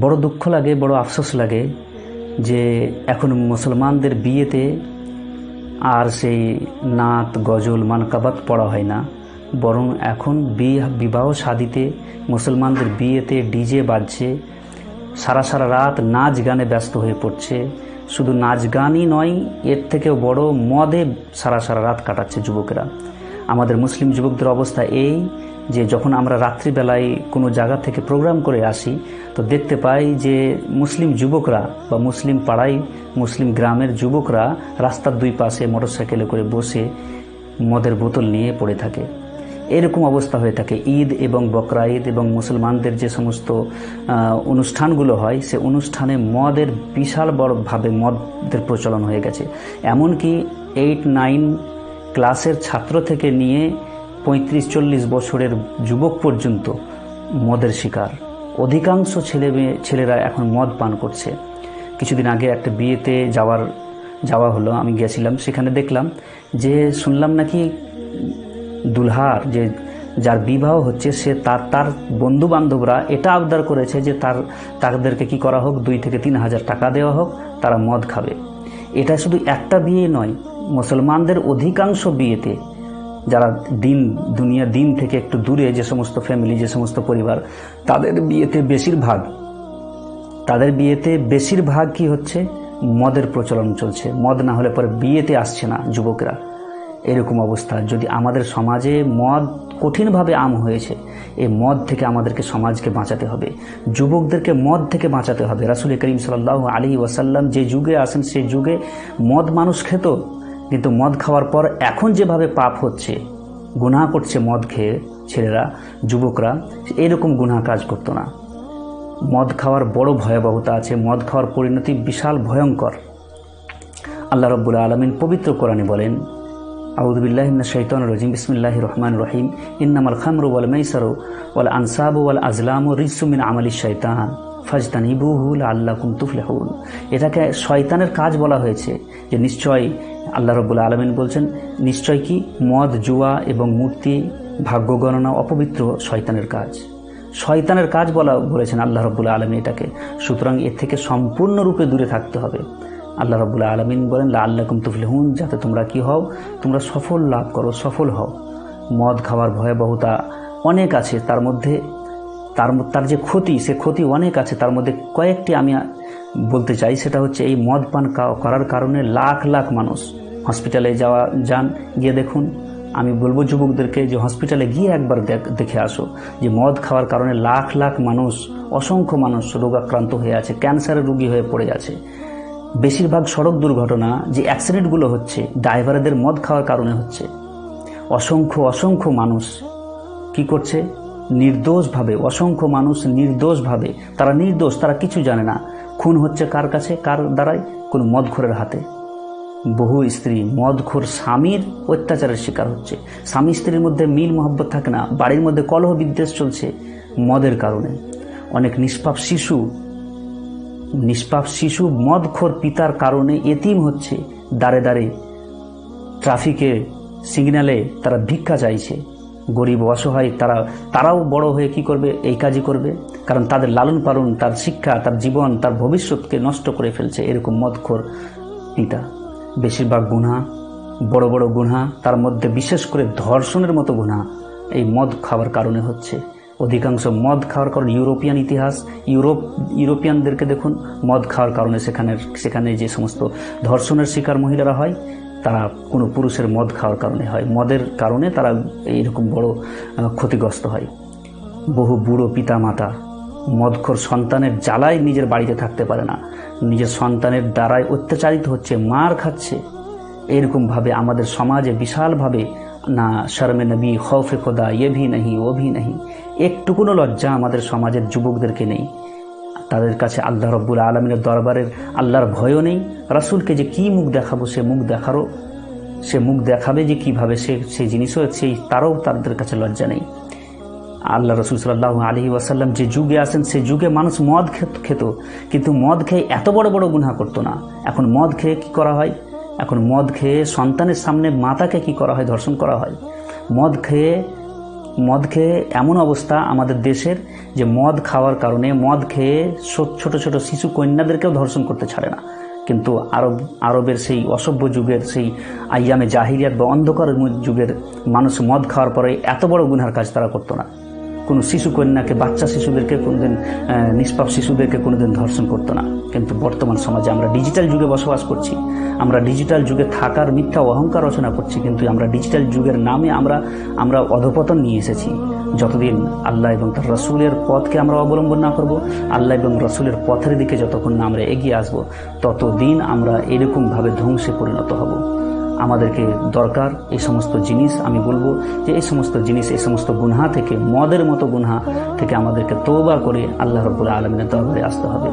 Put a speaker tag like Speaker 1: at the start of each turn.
Speaker 1: বড় দুঃখ লাগে, বড় আফসোস লাগে যে এখন মুসলমানদের বিয়েতে আর সেই নাত গজল মানকাবাত পড়া হয় না, বরং এখন বিবাহ শাদিতে মুসলমানদের বিয়েতে ডিজে বাজছে, সারা সারা রাত নাচ গানে ব্যস্ত হয়ে পড়ছে। শুধু নাচ গানই নয়, এর থেকেও বড় মদে সারা সারা রাত কাটাচ্ছে যুবকেরা। আমাদের মুসলিম যুবকদের অবস্থা এই যে যখন আমরা রাত্রিবেলায় কোনো জায়গা থেকে প্রোগ্রাম করে আসি তো দেখতে পাই যে মুসলিম যুবকরা বা মুসলিম পাড়ায় মুসলিম গ্রামের যুবকরা রাস্তার দুই পাশে মোটরসাইকেলে করে বসে মদের বোতল নিয়ে পড়ে থাকে। এরকম অবস্থা হয়ে থাকে ঈদ এবং বকরা ঈদ এবং মুসলমানদের যে সমস্ত অনুষ্ঠানগুলো হয় সে অনুষ্ঠানে মদের বিশাল বড়ভাবে মদের প্রচলন হয়ে গেছে। এমনকি 8-9 ক্লাসের ছাত্র থেকে নিয়ে 35-40 বছরের যুবক পর্যন্ত মদের শিকার। অধিকাংশ ছেলেরা এখন মদ পান করছে। কিছুদিন আগে একটা বিয়েতে যাওয়া হলো, আমি গেছিলাম, সেখানে দেখলাম যে শুনলাম নাকি দুলহার যার বিবাহ হচ্ছে সে তার বন্ধু বান্ধবরা এটা আবদার করেছে যে তাদেরকে কি করা হোক, 2 থেকে 3 হাজার টাকা দেওয়া হোক, তারা মদ খাবে। এটা শুধু একটা বিয়ে নয়, মুসলমানদের অধিকাংশ বিয়েতে যারা দিন থেকে একটু দূরে যে সমস্ত ফ্যামিলি, যে সমস্ত পরিবার, তাদের বিয়েতে বেশিরভাগ কি হচ্ছে, মদের প্রচলন চলছে। মদ না হলে পরে বিয়েতে আসছে না যুবকরা। এরকম অবস্থা যদি আমাদের সমাজে মদ কঠিনভাবে আম হয়েছে, এই মদ থেকে আমাদেরকে সমাজকে বাঁচাতে হবে, যুবকদেরকে মদ থেকে বাঁচাতে হবে। রাসূল করিম সাল্লাল্লাহু আলাইহি ওয়াসাল্লাম যে যুগে আসেন সেই যুগে মদ মানুষ খেত, কিন্তু মদ খাওয়ার পর এখন যেভাবে পাপ হচ্ছে, গুনাহ করছে মদ খেয়ে ছেলেরা, যুবকরা, এরকম গুনাহ কাজ করতো না। মদ খাওয়ার বড় ভয়াবহতা আছে, মদ খাওয়ার পরিণতি বিশাল ভয়ঙ্কর। আল্লাহ রাব্বুল আলামিন পবিত্র কোরআনে বলেন, আউযু বিল্লাহি মিনাশ শাইতানির রাজিম, বিসমিল্লাহির রহমানির রহিম, ইন্নামাল খামরু ওয়াল মাইসারু ওয়াল আনসাবু ওয়াল আজলামু রিজসুম মিন আমালিশ শাইতান ফাজতানিবুহু লাআল্লাকুম তুফলিহুন। এটাকে শয়তানের কাজ বলা হয়েছে, যে নিশ্চয় আল্লাহ রাব্বুল আলামিন বলছেন নিশ্চয় কি মদ, জুয়া এবং মূর্তি, ভাগ্য গণনা অপবিত্র শয়তানের কাজ। শয়তানের কাজ বলেছেন আল্লাহ রাব্বুল আলামিন এটাকে। সুতরাং এর থেকে সম্পূর্ণরূপে দূরে থাকতে হবে। আল্লাহ রাব্বুল আলামিন বলেন লাআল্লাকুম তুফলিহুন, যাতে তোমরা কি হও, তোমরা সফল লাভ করো, সফল হও। মদ খাওয়ার ভয়াবহতা অনেক আছে, তার মধ্যে তার যে ক্ষতি, সে ক্ষতি অনেক আছে। তার মধ্যে কয়েকটি আমি বলতে চাই। সেটা হচ্ছে এই মদ পান করার কারণে লাখ লাখ মানুষ হসপিটালে যান, গিয়ে দেখুন। আমি বলবো যুবকদেরকে যে হসপিটালে গিয়ে একবার দেখে আসো যে মদ খাওয়ার কারণে লাখ লাখ মানুষ, অসংখ্য মানুষ রোগাক্রান্ত হয়ে আছে, ক্যান্সারের রোগী হয়ে পড়ে আছে। বেশিরভাগ সড়ক দুর্ঘটনা যে অ্যাক্সিডেন্টগুলো হচ্ছে ড্রাইভারদের মদ খাওয়ার কারণে হচ্ছে। অসংখ্য মানুষ কি করছে, নির্দোষভাবে, অসংখ্য মানুষ নির্দোষভাবে, তারা নির্দোষ, তারা কিছু জানে না। খুন হচ্ছে কার কাছে, কার দ্বারাই, কোনো মদখোরের হাতে। বহু স্ত্রী মদখোর স্বামীর অত্যাচারের শিকার হচ্ছে। স্বামী স্ত্রীর মধ্যে মিল মহব্বত থাকে না, বাড়ির মধ্যে কলহ বিদ্বেষ চলছে মদের কারণে। অনেক নিষ্পাপ শিশু মদখোর পিতার কারণে এতিম হচ্ছে, দাঁড়ে দাঁড়ে ট্রাফিকে সিগন্যালে তারা ভিক্ষা চাইছে। গরিব অসহায় তারাও বড় হয়ে কি করবে, এই কাজই করবে, কারণ তাদের লালন পালন, তার শিক্ষা, তার জীবন, তার ভবিষ্যৎকে নষ্ট করে ফেলছে এরকম মদখোর পিতা। বেশিরভাগ গুনাহ, বড় বড় গুনাহ, তার মধ্যে বিশেষ করে ধর্ষণের মতো গুনাহ এই মদ খাওয়ার কারণে হচ্ছে। অধিকাংশ মদ খাওয়ার কারণে ইউরোপিয়ান ইতিহাস, ইউরোপিয়ানদেরকে দেখুন, মদ খাওয়ার কারণে সেখানে যে সমস্ত ধর্ষণের শিকার মহিলারা হয়, তারা কোনো পুরুষের মদ খাওয়ার কারণে হয়। মদের কারণে তারা এইরকম বড় ক্ষতিগ্রস্ত হয়। বহু বুড়ো পিতা মাতা মদখোর সন্তানের জ্বালায় নিজের বাড়িতে থাকতে পারে না, নিজের সন্তানের দ্বারাই অত্যাচারিত হচ্ছে, মার খাচ্ছে। এরকমভাবে আমাদের সমাজে বিশালভাবে না শর্মে নবী, খৌফে খোদা, ये भी नहीं वो भी नहीं, একটুকুনো লজ্জা আমাদের সমাজের যুবকদেরকে নেই। তাদের কাছে আল্লাহ রাব্বুল আলামিনের দরবারের আল্লাহর ভয়ও নেই। রাসূলকে যে কি মুখ দেখাবো, সে মুখ দেখাবে যে কিভাবে, সেই জিনিসও তারও তাদের কাছে লজ্জা নেই। আল্লাহ রাসূল সাল্লাল্লাহু আলাইহি ওয়াসাল্লাম যে যুগে আসেন সে যুগে মানুষ মদ খেত, কিন্তু মদ খেয়ে এত বড় বড় গুনাহ করতো না। এখন মদ খেয়ে কি করা হয়, এখন মদ খেয়ে সন্তানের সামনে মাতাকে কি করা হয়, ধর্ষণ করা হয়। মদ খেয়ে মদ খেয়ে এমন অবস্থা আমাদের দেশের যে মদ খাওয়ার কারণে মদ খেয়ে ছোট ছোট শিশু কন্যাদেরকেও ধর্ষণ করতে ছাড়ে না। কিন্তু আরবের সেই অসভ্য যুগের সেই আইয়ামে জাহিলিয়াত বা অন্ধকার যুগের মানুষ মদ খাওয়ার পরে এত বড় গুনহার কাজ তারা করতো না। কোনো শিশু কন্যাকে, বাচ্চা শিশুদেরকে কোনোদিন, নিষ্পাপ শিশুদেরকে কোনোদিন ধর্ষণ করতো না। কিন্তু বর্তমান সমাজে আমরা ডিজিটাল যুগে বসবাস করছি, আমরা ডিজিটাল যুগে থাকার মিথ্যা অহংকার রচনা করছি, কিন্তু আমরা ডিজিটাল যুগের নামে আমরা অধপতন নিয়ে এসেছি। যতদিন আল্লাহ এবং তার রসুলের পথকে আমরা অবলম্বন না করব, আল্লাহ এবং রসুলের পথের দিকে যতক্ষণ না আমরা এগিয়ে আসব, ততদিন আমরা এরকমভাবে ধ্বংসে পরিণত হব। আমাদেরকে দরকার এই সমস্ত জিনিস, আমি বলবো যে এই সমস্ত জিনিস, এই সমস্ত গুনহা থেকে, মদের মতো গুনহা থেকে আমাদেরকে তওবা করে আল্লাহ রাব্বুল আলামিনের দরবারে আসতে হবে।